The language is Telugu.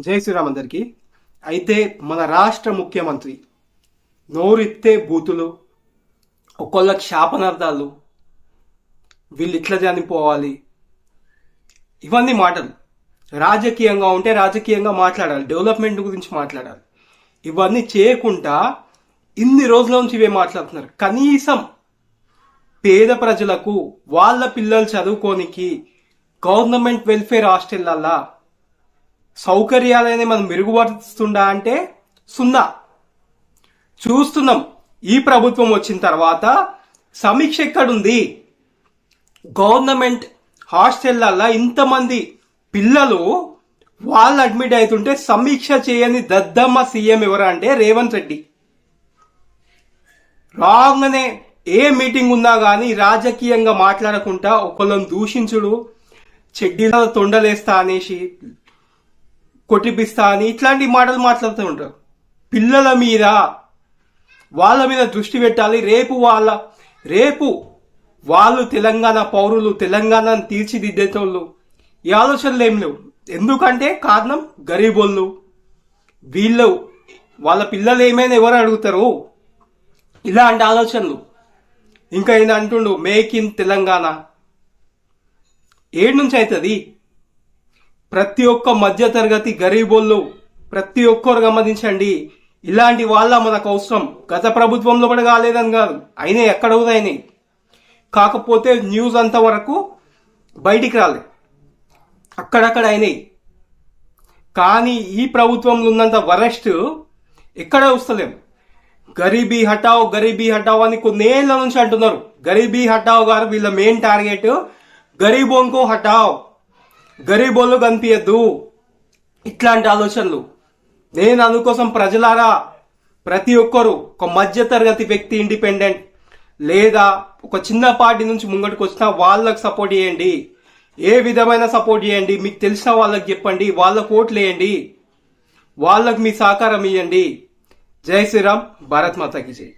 జై శ్రీరామ్ అందరికీ. అయితే మన రాష్ట్ర ముఖ్యమంత్రి నోరిత్తే బూతులు, ఒకళ్ళకి శాపనార్థాలు, వీళ్ళు ఇట్లా చనిపోవాలి, ఇవన్నీ మాటలు. రాజకీయంగా ఉంటే రాజకీయంగా మాట్లాడాలి, డెవలప్మెంట్ గురించి మాట్లాడాలి. ఇవన్నీ చేయకుండా ఇన్ని రోజుల నుంచి ఇవే మాట్లాడుతున్నారు. కనీసం పేద ప్రజలకు వాళ్ళ పిల్లలు చదువుకోనికి గవర్నమెంట్ వెల్ఫేర్ హాస్టళ్లల్లా సౌకర్యాలనే మనం మెరుగుపరుస్తుందా అంటే సున్నా. చూస్తున్నాం. ఈ ప్రభుత్వం వచ్చిన తర్వాత సమీక్ష ఎక్కడుంది? గవర్నమెంట్ హాస్టళ్లల్లా ఇంతమంది పిల్లలు వాళ్ళు అడ్మిట్ అవుతుంటే సమీక్ష చేయని దద్దమ్మ సీఎం ఎవరు అంటే రేవంత్ రెడ్డి. రాగానే ఏ మీటింగ్ ఉన్నా కానీ రాజకీయంగా మాట్లాడకుండా ఒకళ్ళని దూషించుడు, చెడ్డీల తొండలేస్తా అనేసి, కొట్టిపిస్తా అని ఇట్లాంటి మాటలు మాట్లాడుతూ ఉంటారు. పిల్లల మీద వాళ్ళ మీద దృష్టి పెట్టాలి. రేపు వాళ్ళు తెలంగాణ పౌరులు, తెలంగాణను తీర్చిదిద్దేటోళ్ళు. ఈ ఆలోచనలు ఏం లేవు. ఎందుకంటే కారణం గరీబోళ్ళు. వీళ్ళు వాళ్ళ పిల్లలు ఏమైనా ఎవరు అడుగుతారు? ఇలాంటి ఆలోచనలు. ఇంకా ఈయన అంటుండు మేక్ ఇన్ తెలంగాణ. ఏడు నుంచి అవుతుంది? ప్రతి ఒక్క మధ్య తరగతి గరీబోళ్ళు, ప్రతి ఒక్కరు గమనించండి. ఇలాంటి వాళ్ళ మనకు అవసరం. గత ప్రభుత్వంలో కూడా కాలేదని కాదు, అయినా ఎక్కడ కూడా అయినాయి. కాకపోతే న్యూస్ అంతవరకు బయటికి రాలేదు, అక్కడక్కడ అయినాయి. కానీ ఈ ప్రభుత్వంలో ఉన్నంత వరస్ట్ ఎక్కడ వస్తలేము. గరీబీ హటావ్ అని కొన్నేళ్ల నుంచి అంటున్నారు. గరీబీ హటావ్ గారు వీళ్ళ మెయిన్ టార్గెట్ గరీబోంకో హటావ్, గరీబోళ్ళు కనిపించద్దు. ఇట్లాంటి ఆలోచనలు. నేను అందుకోసం ప్రజలారా, ప్రతి ఒక్కరు ఒక మధ్య తరగతి వ్యక్తి, ఇండిపెండెంట్ లేదా ఒక చిన్న పార్టీ నుంచి ముంగటికి వచ్చినా వాళ్ళకి సపోర్ట్ చేయండి. ఏ విధమైన సపోర్ట్ చేయండి. మీకు తెలిసిన వాళ్ళకి చెప్పండి, వాళ్ళకు ఓట్లు వేయండి, వాళ్ళకు మీ సహకారం ఇవ్వండి. జై శ్రీరామ్. భారత్ మాతాకి జై.